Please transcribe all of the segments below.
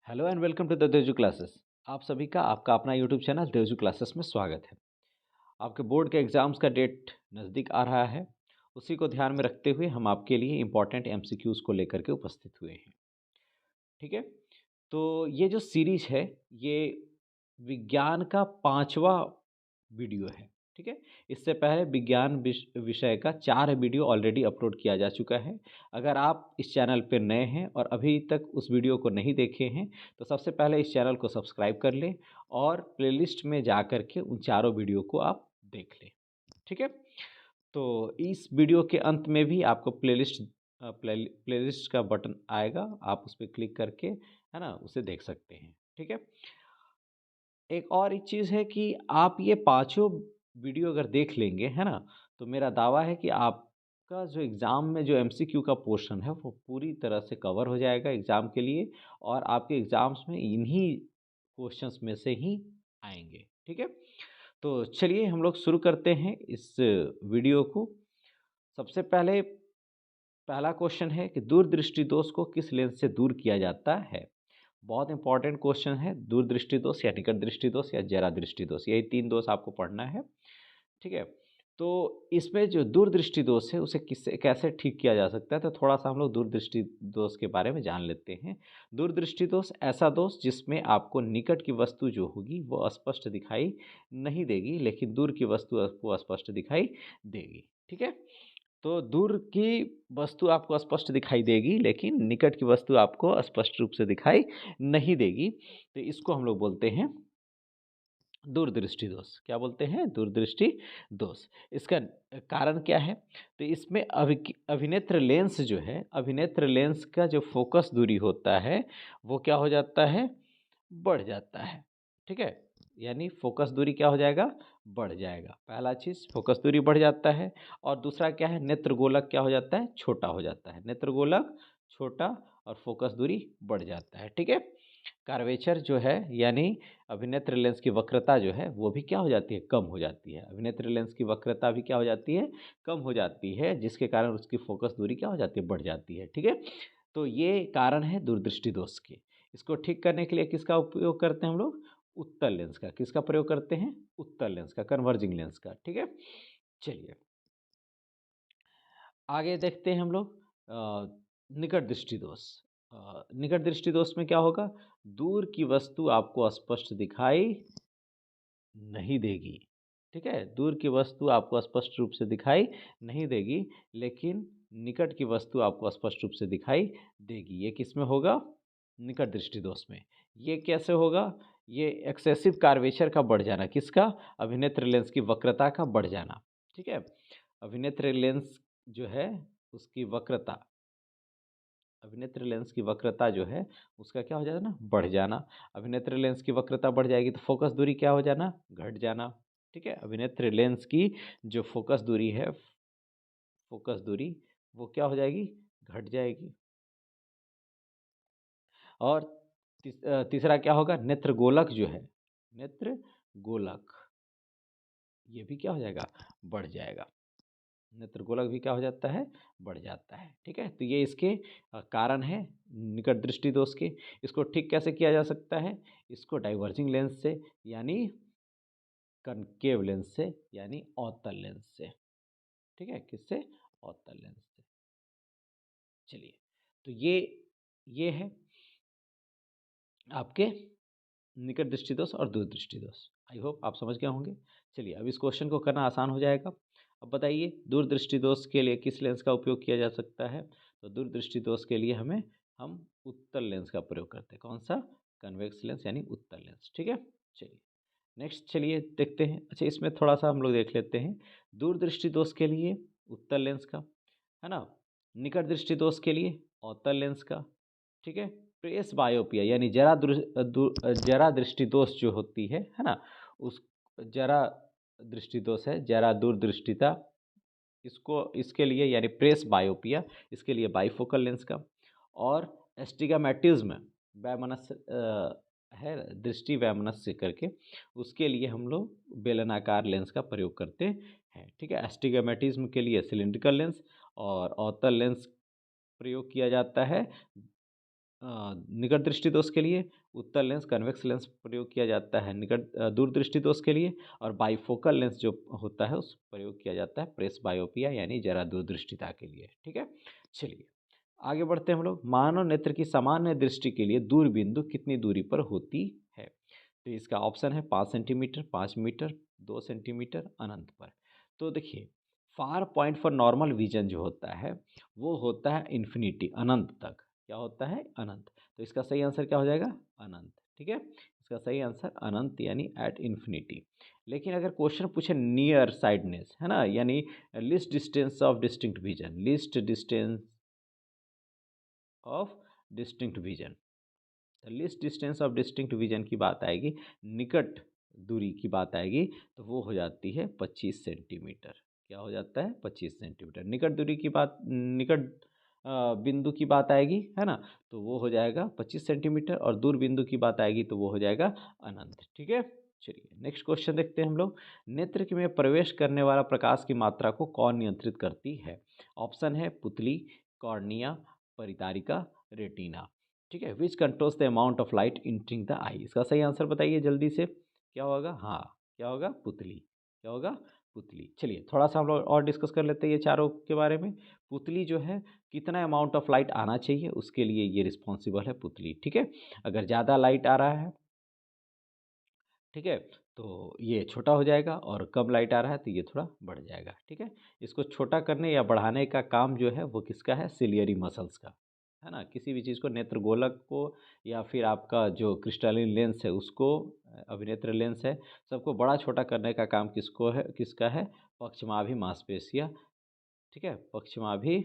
Hello and welcome to the Devju classes. आप सभी का आपका अपना यूट्यूब चैनल देवजू क्लासेस में स्वागत है। आपके बोर्ड के एग्ज़ाम्स का डेट नज़दीक आ रहा है। उसी को ध्यान में रखते हुए हम आपके लिए इम्पॉर्टेंट एमसीक्यूज़ को लेकर के उपस्थित हुए हैं। ठीक है, तो ये जो सीरीज है ये विज्ञान का पांचवा वीडियो है। ठीक है, इससे पहले विज्ञान विषय का 4 वीडियो ऑलरेडी अपलोड किया जा चुका है। अगर आप इस चैनल पर नए हैं और अभी तक उस वीडियो को नहीं देखे हैं तो सबसे पहले इस चैनल को सब्सक्राइब कर लें और प्लेलिस्ट में जा कर के उन चारों वीडियो को आप देख लें। ठीक है, तो इस वीडियो के अंत में भी आपको प्लेलिस्ट का बटन आएगा, आप उस पर क्लिक करके है ना उसे देख सकते हैं। ठीक है, एक और एक चीज़ है कि आप ये पांचों वीडियो अगर देख लेंगे है ना, तो मेरा दावा है कि आपका जो एग्ज़ाम में जो एमसीक्यू का पोर्शन है वो पूरी तरह से कवर हो जाएगा एग्ज़ाम के लिए, और आपके एग्ज़ाम्स में इन्हीं क्वेश्चंस में से ही आएंगे। ठीक है, तो चलिए हम लोग शुरू करते हैं इस वीडियो को। सबसे पहले पहला क्वेश्चन है कि दूरदृष्टि दोष को किस लेंस से दूर किया जाता है। बहुत इंपॉर्टेंट क्वेश्चन है। दूरदृष्टि दोष या निकट दृष्टि दोष या जरा दृष्टि दोष, यही 3 दोष आपको पढ़ना है। ठीक है, तो इसमें जो दूरदृष्टि दोष है उसे किससे कैसे ठीक किया जा सकता है, तो थोड़ा सा हम लोग दूरदृष्टि दोष के बारे में जान लेते हैं। दूरदृष्टि दोष ऐसा दोष जिसमें आपको निकट की वस्तु जो होगी वो स्पष्ट दिखाई नहीं देगी, लेकिन दूर की वस्तु आपको स्पष्ट दिखाई देगी। ठीक है, तो दूर की वस्तु आपको स्पष्ट दिखाई देगी लेकिन निकट की वस्तु आपको स्पष्ट रूप से दिखाई नहीं देगी, तो इसको हम लोग बोलते हैं दूरदृष्टि दोष। क्या बोलते हैं? दूरदृष्टि दोष। इसका कारण क्या है? तो इसमें अभिनेत्र लेंस जो है, अभिनेत्र लेंस का जो फोकस दूरी होता है वो क्या हो जाता है? बढ़ जाता है। ठीक है, यानी फोकस दूरी क्या हो जाएगा? बढ़ जाएगा। पहला चीज़ फोकस दूरी बढ़ जाता है, और दूसरा क्या है? नेत्र गोलक क्या हो जाता है? छोटा हो जाता है। नेत्र गोलक छोटा और फोकस दूरी बढ़ जाता है। ठीक है, कर्वेचर जो है यानी अभिनेत्र लेंस की वक्रता जो है वो भी क्या हो जाती है? कम हो जाती है। अभिनेत्र लेंस की वक्रता भी क्या हो जाती है? कम हो जाती है, जिसके कारण उसकी फोकस दूरी क्या हो जाती है? बढ़ जाती है। ठीक है, तो ये कारण है दूरदृष्टि दोष के। इसको ठीक करने के लिए किसका उपयोग करते हैं हम लोग? उत्तल लेंस का। किसका प्रयोग करते हैं? उत्तल लेंस का, कन्वर्जिंग लेंस का। ठीक है, चलिए आगे देखते हैं हम लोग निकट दृष्टि दोष। निकट दृष्टि दोष में क्या होगा? दूर की वस्तु आपको स्पष्ट दिखाई नहीं देगी। ठीक है, दूर की वस्तु आपको स्पष्ट रूप से दिखाई नहीं देगी, लेकिन निकट की वस्तु आपको स्पष्ट रूप से दिखाई देगी। ये किस में होगा? निकट दृष्टि दोष में। ये कैसे होगा? ये एक्सेसिव कार्वेचर का बढ़ जाना। किसका? अभिनेत्र लेंस की वक्रता का बढ़ जाना। ठीक है, अभिनेत्र लेंस जो है उसकी वक्रता, अभिनेत्र लेंस की वक्रता जो है उसका क्या हो जाता है ना? बढ़ जाना। अभिनेत्र लेंस की वक्रता बढ़ जाएगी तो फोकस दूरी क्या हो जाना? घट जाना। ठीक है, अभिनेत्र लेंस की जो फोकस दूरी है, फोकस दूरी वो क्या हो जाएगी? घट जाएगी। और तीसरा क्या होगा? नेत्र गोलक जो है, नेत्र गोलक ये भी क्या हो जाएगा? बढ़ जाएगा। नेत्र गोलक भी क्या हो जाता है? बढ़ जाता है। ठीक है, तो ये इसके कारण है निकट दृष्टि दोष के। इसको ठीक कैसे किया जा सकता है? इसको डाइवर्जिंग लेंस से यानी कनकेव लेंस से यानी अवतल लेंस से। ठीक है, किससे? अवतल लेंस से। चलिए, तो ये है आपके निकट दृष्टि दोष और दूर दृष्टि दोष। आई होप आप समझ गए होंगे। चलिए अब इस क्वेश्चन को करना आसान हो जाएगा। अब बताइए दूरदृष्टि दोष के लिए किस लेंस का उपयोग किया जा सकता है? तो दूरदृष्टि दोष के लिए हम उत्तल लेंस का प्रयोग करते हैं। कौन सा? कन्वेक्स लेंस यानी उत्तल लेंस। ठीक है, चलिए नेक्स्ट चलिए देखते हैं। अच्छा, इसमें थोड़ा सा हम लोग देख लेते हैं दूरदृष्टि दोष के लिए उत्तल लेंस का, है ना, निकट दृष्टि दोष के लिए अवतल लेंस का। ठीक है, प्रेस बायोपिया यानी जरा दृष्टि दोष जो होती है ना, उस जरा दृष्टि दोष है, जरा दूरदृष्टिता, इसको इसके लिए यानी प्रेस बायोपिया, इसके लिए बाइफोकल लेंस का। और एस्टिग्मेटिज्म वैमनस्य है, दृष्टि वैमनस्य करके, उसके लिए हम लोग बेलनाकार लेंस का प्रयोग करते हैं। ठीक है, एस्टिग्मेटिज्म के लिए सिलिंड्रिकल लेंस और अवतल लेंस प्रयोग किया जाता है निकट दृष्टि दोष के लिए उत्तल लेंस कन्वेक्स लेंस प्रयोग किया जाता है दूर दृष्टि दोष के लिए, और बाइफोकल लेंस जो होता है उस प्रयोग किया जाता है प्रेस बायोपिया यानी जरा दूरदृष्टिता के लिए। ठीक है, चलिए आगे बढ़ते हैं हम लोग। मानव नेत्र की सामान्य दृष्टि के लिए दूर बिंदु कितनी दूरी पर होती है? तो इसका ऑप्शन है 5 सेंटीमीटर, 5 मीटर, 2 सेंटीमीटर, अनंत पर। तो देखिए far point for normal vision जो होता है वो होता है इन्फिनिटी, अनंत तक। क्या होता है? अनंत। तो इसका सही आंसर क्या हो जाएगा? अनंत। ठीक है, इसका सही आंसर अनंत यानी एट इन्फिनिटी। लेकिन अगर क्वेश्चन पूछे नियर साइडनेस, है ना, यानी list distance of distinct vision, list distance of distinct vision, list distance of distinct vision की बात आएगी, निकट दूरी की बात आएगी, तो वो हो जाती है 25 सेंटीमीटर। क्या हो जाता है? 25 सेंटीमीटर। निकट दूरी की बात, निकट बिंदु की बात आएगी, है ना, तो वो हो जाएगा 25 सेंटीमीटर, और दूर बिंदु की बात आएगी तो वो हो जाएगा अनंत। ठीक है, चलिए नेक्स्ट क्वेश्चन देखते हैं हम लोग। नेत्र में प्रवेश करने वाला प्रकाश की मात्रा को कौन नियंत्रित करती है? ऑप्शन है पुतली, कॉर्निया, परितारिका, रेटिना। ठीक है, which controls the amount of light entering the eye. इसका सही आंसर बताइए जल्दी से, क्या होगा? हाँ, क्या होगा? पुतली। क्या होगा? पुतली। चलिए थोड़ा सा हम लोग और डिस्कस कर लेते हैं ये चारों के बारे में। पुतली जो है कितना अमाउंट ऑफ लाइट आना चाहिए उसके लिए ये रिस्पॉन्सिबल है पुतली। ठीक है, अगर ज़्यादा लाइट आ रहा है, ठीक है, तो ये छोटा हो जाएगा, और कम लाइट आ रहा है तो ये थोड़ा बढ़ जाएगा। ठीक है, इसको छोटा करने या बढ़ाने का काम जो है वो किसका है? सिलियरी मसल्स का, है ना। किसी भी चीज़ को, नेत्र गोलक को या फिर आपका जो क्रिस्टलिन लेंस है उसको, अभिनेत्र लेंस है, सबको बड़ा छोटा करने का काम किसको है? किसका है? पक्षमाभि मांसपेशिया। ठीक है, पक्षमाभि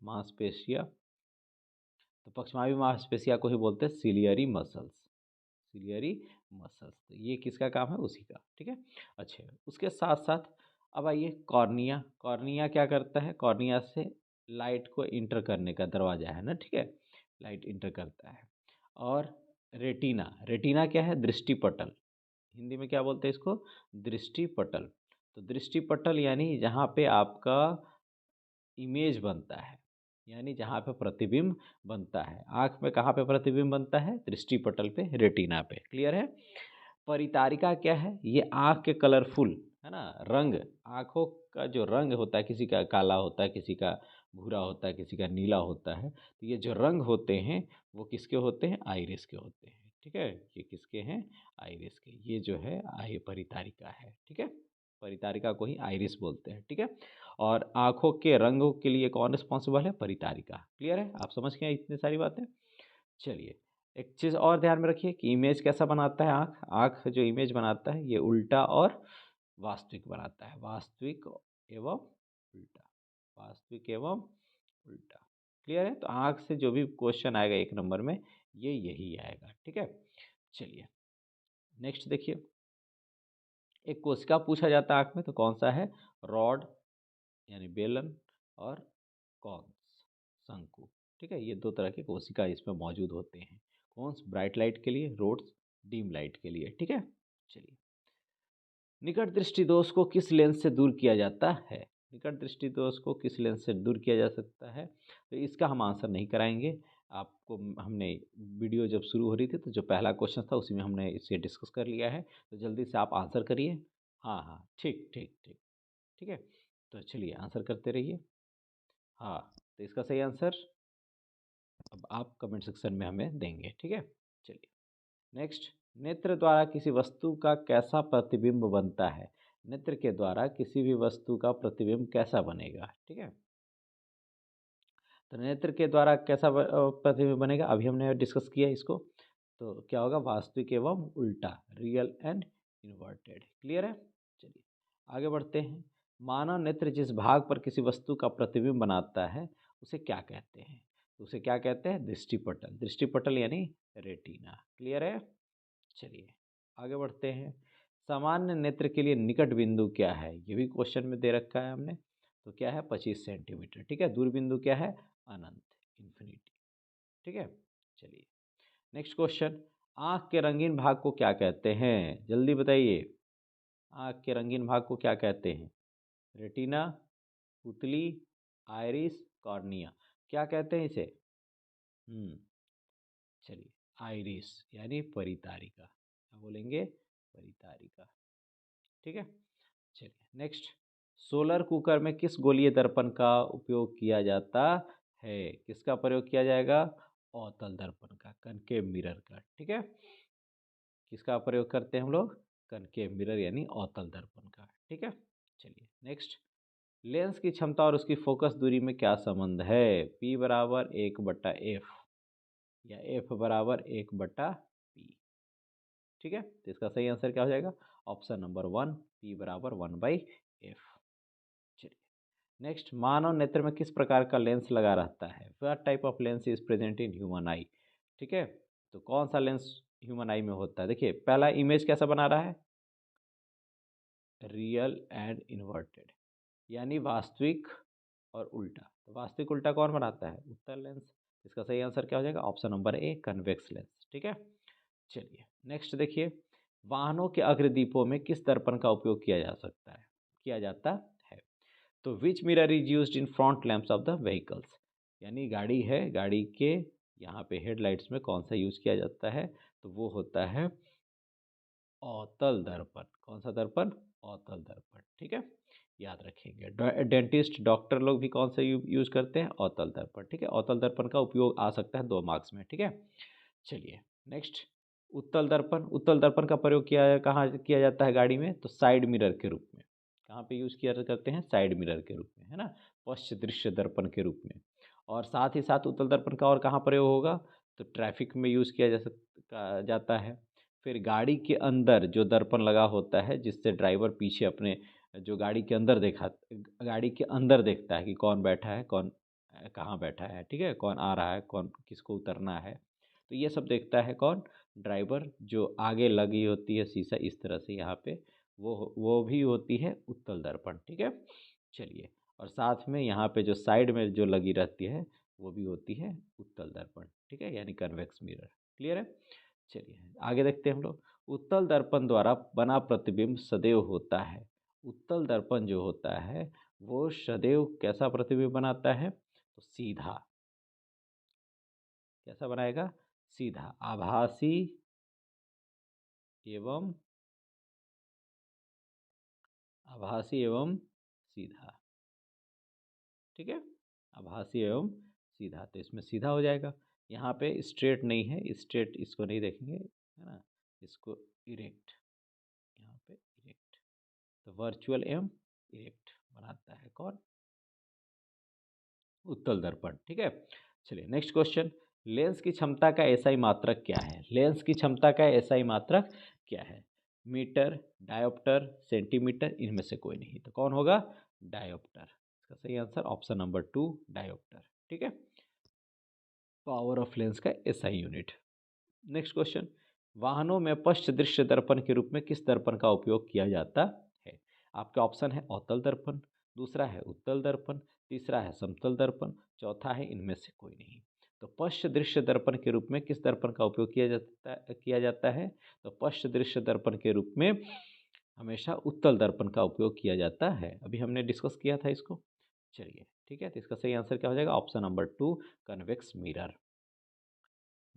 मांसपेशिया। तो पक्षमाभि मांसपेशिया को ही बोलते हैं सिलियरी मसल्स, सिलियरी मसल्स। तो ये किसका काम है? उसी का। ठीक है, अच्छा उसके साथ साथ अब आइए कॉर्निया। कॉर्निया क्या करता है? कॉर्निया से लाइट को इंटर करने का दरवाजा है ना, ठीक है, लाइट इंटर करता है। और रेटिना, रेटिना क्या है? दृष्टिपटल। हिंदी में क्या बोलते हैं इसको? दृष्टिपटल। तो दृष्टिपटल यानी जहाँ पे आपका इमेज बनता है, यानी जहाँ पे प्रतिबिंब बनता है। आँख में कहाँ पे प्रतिबिंब बनता है? दृष्टिपटल पे, रेटिना पे। क्लियर है? परितारिका क्या है? ये आँख के कलरफुल, है ना, रंग, आँखों का जो रंग होता है, किसी का काला होता है, किसी का भूरा होता है, किसी का नीला होता है, तो ये जो रंग होते हैं वो किसके होते हैं? आइरिस के होते हैं। ठीक है, ये किसके हैं? आइरिस के। ये जो है आई परितारिका है। ठीक है, परितारिका को ही आइरिस बोलते हैं। ठीक है, और आँखों के रंगों के लिए कौन रिस्पॉन्सिबल है? परितारिका। क्लियर है? आप समझ गए इतनी सारी बातें। चलिए एक चीज़ और ध्यान में रखिए कि इमेज कैसा बनाता है आँख। आँख जो इमेज बनाता है ये उल्टा और वास्तविक बनाता है, वास्तविक एवं उल्टा, वास्तविक एवं उल्टा। क्लियर है? तो आँख से जो भी क्वेश्चन आएगा 1 नंबर में ये यही आएगा। ठीक है, चलिए नेक्स्ट देखिए। एक कोशिका पूछा जाता है आँख में, तो कौन सा है? रॉड यानी बेलन, और कॉन्स, शंकु। ठीक है, ये 2 तरह के कोशिका इसमें मौजूद होते हैं। कॉन्स ब्राइट लाइट के लिए, रोड्स डीम लाइट के लिए। ठीक है, चलिए निकट दृष्टि दोष को किस लेंस से दूर किया जाता है? निकट दृष्टि दोष को किस लेंस से दूर किया जा सकता है? तो इसका हम आंसर नहीं कराएंगे आपको। हमने वीडियो जब शुरू हो रही थी तो जो पहला क्वेश्चन था उसी में हमने इसे डिस्कस कर लिया है, तो जल्दी से आप आंसर करिए। हाँ हाँ, ठीक ठीक ठीक। ठीक है, तो चलिए आंसर करते रहिए। हाँ, तो इसका सही आंसर अब आप कमेंट सेक्शन में हमें देंगे। ठीक है, चलिए नेक्स्ट। नेत्र द्वारा किसी वस्तु का कैसा प्रतिबिंब बनता है? नेत्र के द्वारा किसी भी वस्तु का प्रतिबिंब कैसा बनेगा? ठीक है, तो नेत्र के द्वारा कैसा प्रतिबिंब बनेगा? अभी हमने डिस्कस किया इसको। तो क्या होगा? वास्तविक एवं उल्टा, रियल एंड इन्वर्टेड। क्लियर है? चलिए आगे बढ़ते हैं। मानव नेत्र जिस भाग पर किसी वस्तु का प्रतिबिंब बनाता है उसे क्या कहते हैं? तो उसे क्या कहते हैं? दृष्टिपटल। दृष्टिपटल यानी रेटिना। क्लियर है? चलिए आगे बढ़ते हैं। सामान्य नेत्र के लिए निकट बिंदु क्या है? ये भी क्वेश्चन में दे रखा है हमने। तो क्या है? 25 सेंटीमीटर। ठीक है, दूर बिंदु क्या है? अनंत, इन्फिनिटी। ठीक है, चलिए नेक्स्ट क्वेश्चन। आँख के रंगीन भाग को क्या कहते हैं? जल्दी बताइए। आँख के रंगीन भाग को क्या कहते हैं? रेटिना, पुतली, आइरिस कॉर्निया। क्या कहते हैं इसे? चलिए, आइरिस यानी परितारिका, क्या बोलेंगे? परितारिका। ठीक है। चलिए नेक्स्ट, सोलर कुकर में किस गोलीय दर्पण का उपयोग किया जाता है? किसका प्रयोग किया जाएगा? अवतल दर्पण का, कनकेव मिरर का। ठीक है, किसका प्रयोग करते हैं हम लोग? कनकेव मिरर यानी अवतल दर्पण का। ठीक है। चलिए नेक्स्ट, लेंस की क्षमता और उसकी फोकस दूरी में क्या संबंध है? P बराबर 1/f या F बराबर 1/p। ठीक है, तो इसका सही आंसर क्या हो जाएगा? ऑप्शन नंबर 1, P बराबर 1/f। चलिए नेक्स्ट, मानव नेत्र में किस प्रकार का लेंस लगा रहता है? What type of lens is present in human आई? ठीक है, तो कौन सा लेंस ह्यूमन आई में होता है? देखिए पहला इमेज कैसा बना रहा है? रियल एंड इन्वर्टेड, यानी वास्तविक और उल्टा। तो वास्तविक उल्टा कौन बनाता है? उत्तल लेंस। इसका सही आंसर क्या हो जाएगा? ऑप्शन नंबर ए, कन्वेक्स लेंस। ठीक है। चलिए नेक्स्ट देखिए, वाहनों के अग्रदीपों में किस दर्पण का उपयोग किया जा सकता है, किया जाता है? तो विच mirror is used in front lamps of the vehicles, यानी गाड़ी है, गाड़ी के यहाँ पे हेडलाइट्स में कौन सा यूज किया जाता है? तो वो होता है अवतल दर्पण। कौन सा दर्पण? अवतल दर्पण। ठीक है, याद रखेंगे। डेंटिस्ट, डॉक्टर लोग भी कौन सा यूज करते हैं? अवतल दर्पण। ठीक है, अवतल दर्पण का उपयोग आ सकता है 2 मार्क्स में। ठीक है। चलिए नेक्स्ट, उत्तल दर्पण। उत्तल दर्पण का प्रयोग किया कहाँ किया जाता है गाड़ी में? तो साइड मिरर के रूप में। कहाँ पे यूज किया करते हैं? साइड मिरर के रूप में, है ना, पश्च दृश्य दर्पण के रूप में। और साथ ही साथ उत्तल दर्पण का और कहाँ प्रयोग होगा? तो ट्रैफिक में यूज किया जाता है। फिर गाड़ी के अंदर जो दर्पण लगा होता है, जिससे ड्राइवर पीछे अपने जो गाड़ी के अंदर गाड़ी के अंदर देखता है कि कौन बैठा है, कौन कहाँ बैठा है। ठीक है, कौन आ रहा है, कौन किसको उतरना है। तो ये सब देखता है कौन? ड्राइवर। जो आगे लगी होती है शीशा इस तरह से यहाँ पे, वो भी होती है उत्तल दर्पण। ठीक है। चलिए, और साथ में यहाँ पे जो साइड में जो लगी रहती है वो भी होती है उत्तल दर्पण। ठीक है, यानी कन्वेक्स मिरर। क्लियर है? चलिए आगे देखते हैं हम लोग। उत्तल दर्पण द्वारा बना प्रतिबिंब सदैव होता है। उत्तल दर्पण जो होता है वो सदैव कैसा प्रतिबिंब बनाता है? तो सीधा। कैसा बनाएगा? सीधा, आभासी एवं सीधा। ठीक है, आभासी एवं सीधा, तो इसमें सीधा हो जाएगा। यहाँ पे स्ट्रेट नहीं है, स्ट्रेट इसको नहीं देखेंगे, है ना, इसको इरेक्ट, यहाँ पे इरेक्ट। तो वर्चुअल एवं इरेक्ट बनाता है कौन? उत्तल दर्पण। ठीक है। चलिए नेक्स्ट क्वेश्चन, लेंस की क्षमता का एसआई मात्रक क्या है? लेंस की क्षमता का एसआई मात्रक क्या है? मीटर, डायोप्टर, सेंटीमीटर, इनमें से कोई नहीं, तो कौन होगा? डायोप्टर। इसका सही आंसर ऑप्शन नंबर 2, डायोप्टर। ठीक है, पावर ऑफ लेंस का एसआई यूनिट। नेक्स्ट क्वेश्चन, वाहनों में पश्च दृश्य दर्पण के रूप में किस दर्पण का उपयोग किया जाता है? आपके ऑप्शन है अवतल दर्पण, दूसरा है उत्तल दर्पण, तीसरा है समतल दर्पण, चौथा है इनमें से कोई नहीं। तो पश्च दृश्य दर्पण के रूप में किस दर्पण का उपयोग किया जाता है? तो पश्च दृश्य दर्पण के रूप में हमेशा उत्तल दर्पण का उपयोग किया जाता है। अभी हमने डिस्कस किया था इसको। चलिए ठीक है, तो इसका सही आंसर क्या हो जाएगा? Option number 2, convex mirror.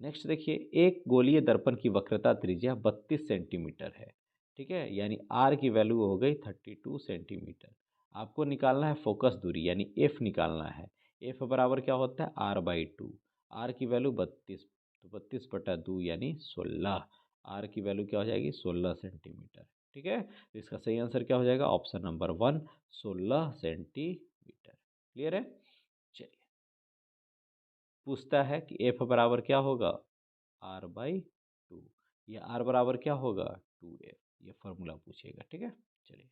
Next देखिए, एक गोलीय दर्पण की वक्रता त्रिज्या 32 सेंटीमीटर है। ठीक है, यानी आर की वैल्यू हो गई 32 सेंटीमीटर। आपको निकालना है फोकस दूरी, यानी एफ निकालना है। एफ बराबर क्या होता है? R/2। आर की वैल्यू 32, तो 32/2 यानी 16। आर की वैल्यू क्या हो जाएगी? 16 सेंटीमीटर। ठीक है, तो इसका सही आंसर क्या हो जाएगा? Option number 1, 16 centimetre. क्लियर है? चलिए, पूछता है कि एफ बराबर क्या होगा? R/2, या आर बराबर क्या होगा? 2f। ये फॉर्मूला पूछेगा। ठीक है, चलिए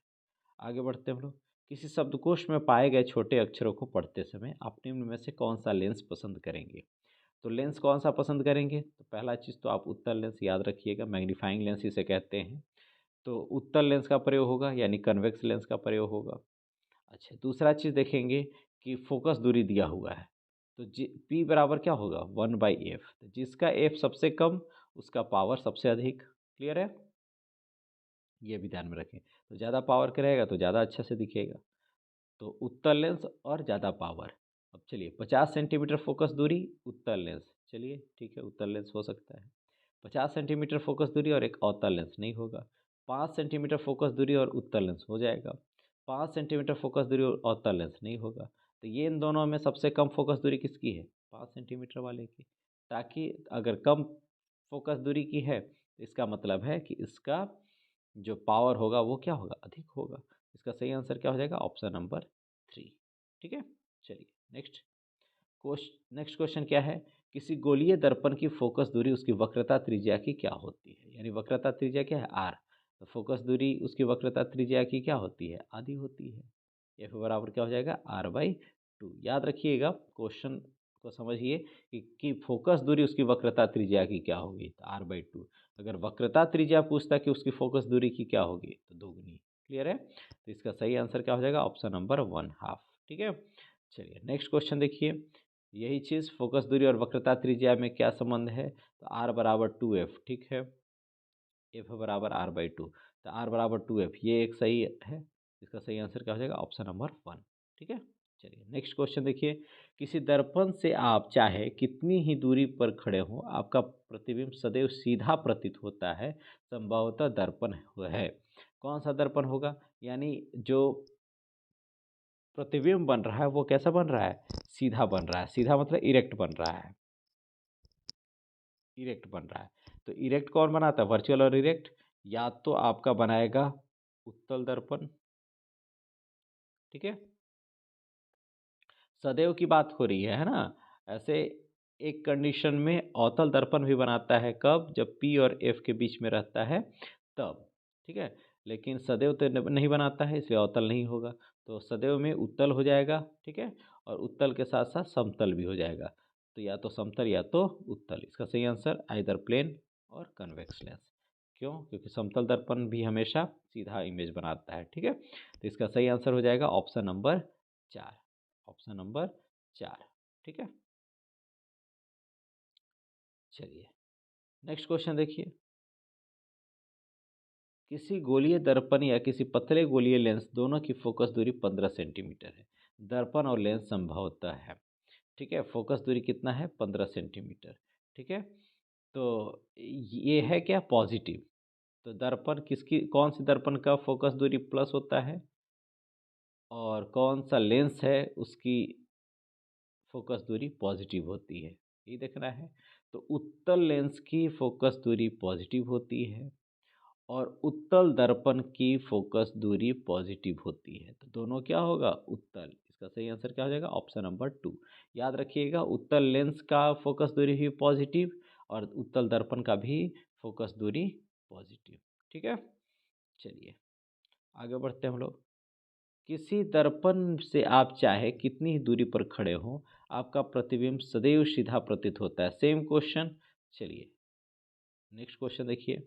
आगे बढ़ते हैं हम लोग। किसी शब्दकोश में पाए गए छोटे अक्षरों को पढ़ते समय आप निम्न में से कौन सा लेंस पसंद करेंगे? तो लेंस कौन सा पसंद करेंगे? तो पहला चीज़ तो आप उत्तल लेंस याद रखिएगा, मैग्नीफाइंग लेंस इसे कहते हैं। तो उत्तल लेंस का प्रयोग होगा, यानी कन्वेक्स लेंस का प्रयोग होगा। अच्छा, दूसरा चीज़ देखेंगे कि फोकस दूरी दिया हुआ है, तो जी पी बराबर क्या होगा? 1/f। तो जिसका एफ सबसे कम उसका पावर सबसे अधिक। क्लियर है? ये भी ध्यान में रखें, तो ज़्यादा पावर का रहेगा तो ज़्यादा अच्छा से दिखेगा। तो उत्तल लेंस और ज़्यादा पावर। अब चलिए 50 सेंटीमीटर फोकस दूरी उत्तल लेंस, चलिए ठीक है उत्तल लेंस हो सकता है। 50 सेंटीमीटर फोकस दूरी और एक अवतल लेंस नहीं होगा। 5 सेंटीमीटर फोकस दूरी और उत्तल लेंस हो जाएगा। 5 सेंटीमीटर फोकस दूरी और अवतल लेंस नहीं होगा। तो ये इन दोनों में सबसे कम फोकस दूरी किसकी है? 5 सेंटीमीटर वाले की। ताकि अगर कम फोकस दूरी की है तो इसका मतलब है कि इसका जो पावर होगा वो क्या होगा? अधिक होगा। इसका सही आंसर क्या हो जाएगा? Option number 3। ठीक है, चलिए नेक्स्ट क्वेश्चन क्या है? किसी गोलीय दर्पण की फोकस दूरी उसकी वक्रता त्रिज्या की क्या होती है? यानी वक्रता त्रिज्या क्या है? आर। तो फोकस दूरी उसकी वक्रता त्रिज्या की क्या होती है? आधी होती है। एफ बराबर क्या हो जाएगा? r/2। याद रखिएगा, क्वेश्चन को समझिए कि फोकस दूरी उसकी वक्रता त्रिज्या की क्या होगी? तो r/2। अगर वक्रता त्रिज्या पूछता कि उसकी फोकस दूरी की क्या होगी, तो दोगुनी। क्लियर है? तो इसका सही आंसर क्या हो जाएगा? Option number 1/2। ठीक है, चलिए नेक्स्ट क्वेश्चन देखिए। यही चीज़ फोकस दूरी और वक्रता त्रिज्या में क्या संबंध है? तो r बराबर 2f। ठीक है, एफ बराबर r/2। तो r बराबर 2f, ये एक सही है। इसका सही आंसर क्या हो जाएगा? Option number 1। ठीक है, चलिए नेक्स्ट क्वेश्चन देखिए। किसी दर्पण से आप चाहे कितनी ही दूरी पर खड़े हों, आपका प्रतिबिंब सदैव सीधा प्रतीत होता है। संभवतः दर्पण है। कौन सा दर्पण होगा? यानी जो प्रतिबिंब बन रहा है वो कैसा बन रहा है? सीधा बन रहा है। सीधा मतलब इरेक्ट बन रहा है। इरेक्ट बन रहा है। तो इरेक्ट कौन बनाता है? वर्चुअल और इरेक्ट। या तो आपका बनाएगा उत्तल दर्पण, ठीक है, सदैव की बात हो रही है ना। ऐसे एक कंडीशन में अवतल दर्पण भी बनाता है, कब? जब पी और एफ के बीच में रहता है तब। ठीक है, लेकिन सदैव तो नहीं बनाता है, इसलिए अवतल नहीं होगा। तो सदैव में उत्तल हो जाएगा। ठीक है, और उत्तल के साथ साथ समतल भी हो जाएगा। तो या तो समतल या तो उत्तल। इसका सही आंसर आइदर प्लेन और कन्वेक्स लेंस। क्यों? क्योंकि समतल दर्पण भी हमेशा सीधा इमेज बनाता है। ठीक है, तो इसका सही आंसर हो जाएगा ऑप्शन नंबर 4। Option number 4। ठीक है, चलिए नेक्स्ट क्वेश्चन देखिए। किसी गोलीय दर्पण या किसी पतले गोलीय लेंस दोनों की फोकस दूरी 15 सेंटीमीटर है। दर्पण और लेंस संभवतः है। ठीक है, फोकस दूरी कितना है? 15 सेंटीमीटर। ठीक है, तो ये है क्या? पॉजिटिव। तो दर्पण किसकी, कौन सी दर्पण का फोकस दूरी प्लस होता है और कौन सा लेंस है उसकी फोकस दूरी पॉजिटिव होती है? ये देखना है। तो उत्तल लेंस की फोकस दूरी पॉजिटिव होती है और उत्तल दर्पण की फोकस दूरी पॉजिटिव होती है। तो दोनों क्या होगा? उत्तल। इसका सही आंसर क्या हो जाएगा? Option number 2। याद रखिएगा, उत्तल लेंस का फोकस दूरी भी पॉजिटिव और उत्तल दर्पण का भी फोकस दूरी पॉजिटिव। ठीक है, चलिए आगे बढ़ते हैं हम लोग। किसी दर्पण से आप चाहे कितनी ही दूरी पर खड़े हों, आपका प्रतिबिंब सदैव सीधा प्रतीत होता है। Same question. चलिए नेक्स्ट क्वेश्चन देखिए।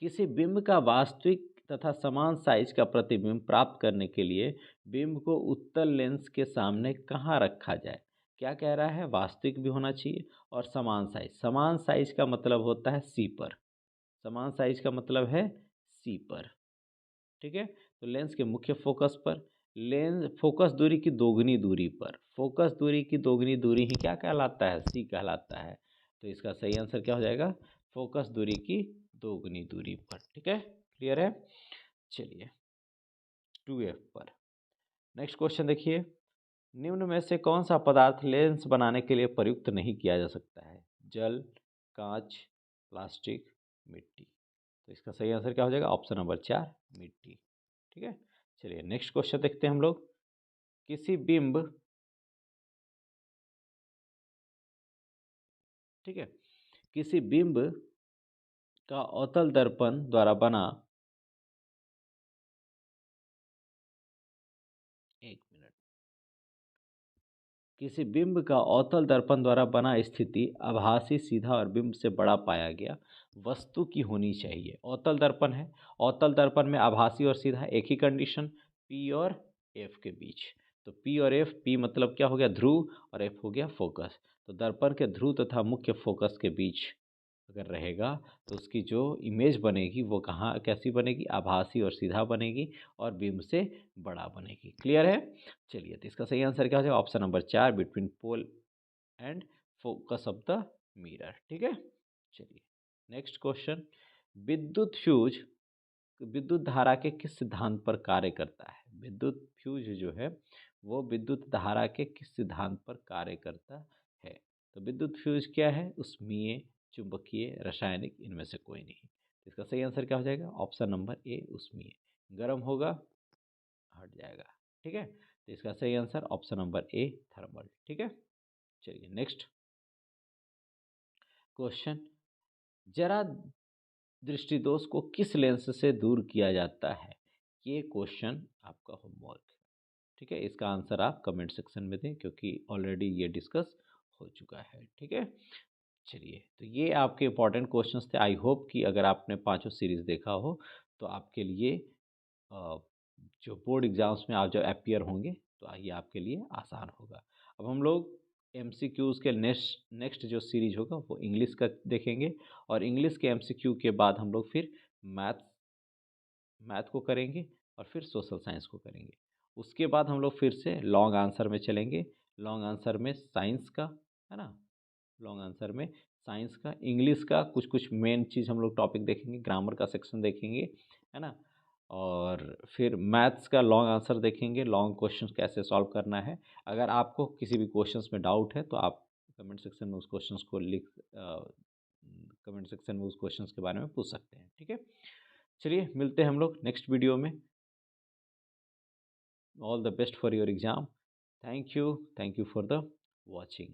किसी बिंब का वास्तविक तथा समान साइज का प्रतिबिंब प्राप्त करने के लिए बिंब को उत्तल लेंस के सामने कहाँ रखा जाए? क्या कह रहा है? वास्तविक भी होना चाहिए और समान साइज। समान साइज का मतलब होता है सी पर। समान साइज का मतलब है सी पर। ठीक है, तो लेंस के मुख्य फोकस पर, लेंस फोकस दूरी की दोगुनी दूरी पर। फोकस दूरी की दोगुनी दूरी ही क्या कहलाता है? सी कहलाता है। तो इसका सही आंसर क्या हो जाएगा? फोकस दूरी की दोगुनी दूरी पर। ठीक है, क्लियर है? चलिए 2f पर नेक्स्ट क्वेश्चन देखिए। निम्न में से कौन सा पदार्थ लेंस बनाने के लिए प्रयुक्त नहीं किया जा सकता है? जल, कांच, प्लास्टिक, मिट्टी। तो इसका सही आंसर क्या हो जाएगा? ऑप्शन नंबर 4, मिट्टी। ठीक है, चलिए नेक्स्ट क्वेश्चन देखते हैं हम लोग। किसी बिंब, ठीक है, किसी बिंब का अवतल दर्पण द्वारा बना, एक मिनट, किसी बिंब का अवतल दर्पण द्वारा बना स्थिति आभासी, सीधा और बिंब से बड़ा पाया गया वस्तु की होनी चाहिए। अवतल दर्पण है। अवतल दर्पण में आभासी और सीधा एक ही कंडीशन, पी और एफ के बीच। तो पी और एफ, पी मतलब क्या हो गया? ध्रुव, और एफ हो गया फोकस। तो दर्पण के ध्रुव तथा मुख्य फोकस के बीच अगर रहेगा तो उसकी जो इमेज बनेगी वो कहाँ कैसी बनेगी, आभासी और सीधा बनेगी और बिंब से बड़ा बनेगी। क्लियर है? चलिए, तो इसका सही आंसर क्या हो जाएगा? Option number 4, between pole and focus of the mirror. ठीक है, चलिए नेक्स्ट क्वेश्चन। विद्युत फ्यूज विद्युत धारा के किस सिद्धांत पर कार्य करता है? विद्युत फ्यूज जो है वो विद्युत धारा के किस सिद्धांत पर कार्य करता है? तो विद्युत फ्यूज क्या है? उष्मीय, चुंबकीय, रासायनिक, इनमें से कोई नहीं। तो इसका सही आंसर क्या हो जाएगा? ऑप्शन नंबर ए, उष्मीय। गर्म होगा, हट जाएगा। ठीक है, तो इसका सही answer option number A, thermal. ठीक है, चलिए नेक्स्ट क्वेश्चन। जरा दृष्टिदोष को किस लेंस से दूर किया जाता है? ये क्वेश्चन आपका होमवर्क है। ठीक है, इसका आंसर आप कमेंट सेक्शन में दें क्योंकि ऑलरेडी ये डिस्कस हो चुका है। ठीक है, चलिए, तो ये आपके इंपॉर्टेंट क्वेश्चंस थे। आई होप कि अगर आपने पांचों सीरीज देखा हो तो आपके लिए अ, जो बोर्ड एग्जाम्स में आप जब अपीयर होंगे तो ये आपके लिए आसान होगा। अब हम लोग एमसीक्यूज़ के नेक्स्ट नेक्स्ट जो सीरीज होगा वो इंग्लिश का देखेंगे और इंग्लिश के एमसीक्यू के बाद हम लोग फिर मैथ्स मैथ को करेंगे और फिर सोशल साइंस को करेंगे। उसके बाद हम लोग फिर से लॉन्ग आंसर में चलेंगे। लॉन्ग आंसर में साइंस का, है ना, लॉन्ग आंसर में साइंस का, इंग्लिश का कुछ कुछ मेन चीज़ हम लोग टॉपिक देखेंगे, ग्रामर का सेक्शन देखेंगे, है ना, और फिर मैथ्स का लॉन्ग आंसर देखेंगे, लॉन्ग क्वेश्चंस कैसे सॉल्व करना है। अगर आपको किसी भी क्वेश्चंस में डाउट है तो आप कमेंट सेक्शन में उस क्वेश्चंस को कमेंट सेक्शन में उस क्वेश्चंस के बारे में पूछ सकते हैं। ठीक है, चलिए मिलते हैं हम लोग नेक्स्ट वीडियो में। All the best for your exam. Thank you for the watching.